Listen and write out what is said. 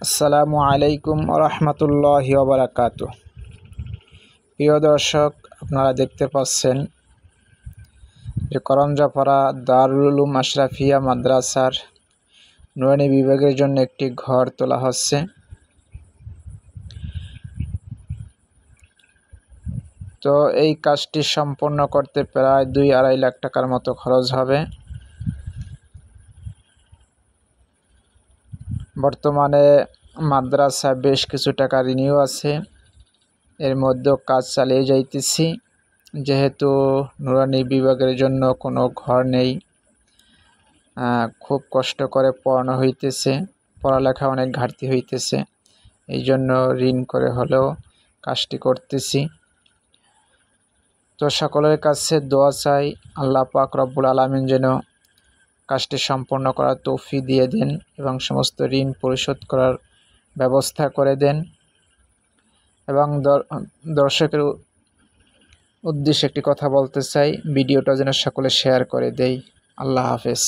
আসসালামু আলাইকুম রহমতুল্লাহি ওয়া বারাকাতুহু। প্রিয় দর্শক, আপনারা দেখতে পাচ্ছেন যে করঞ্জাপাড়া দারুল উলুম আশরাফিয়া মাদ্রাসার নুরানি বিভাগের জন্য একটি ঘর তোলা হচ্ছে। তো এই কাজটি সম্পন্ন করতে প্রায় 2-2.5 লাখ টাকার মতো খরচ হবে। বর্তমানে মাদ্রাসা বেশ কিছু টাকা ঋণও আছে, এর মধ্যেও কাজ চালিয়ে যাইতেছি। যেহেতু নুরানি বিভাগের জন্য কোনো ঘর নেই, খুব কষ্ট করে পড়ানো হইতেছে, পড়ালেখা অনেক ঘাটতি হইতেছে, এই জন্য ঋণ করে হলেও কাজটি করতেছি। তো সকলের কাছে দোয়া চাই, আল্লাহ পাক রব্বুল আলামিন যেন কাজটি সম্পন্ন করার তৌফিক দিয়ে দেন এবং সমস্ত ঋণ পরিশোধ করার ব্যবস্থা করে দেন। এবং দর্শকের উদ্দেশ্যে একটি কথা বলতে চাই, ভিডিওটা যেন সকলে শেয়ার করে দেয়। আল্লাহ হাফেজ।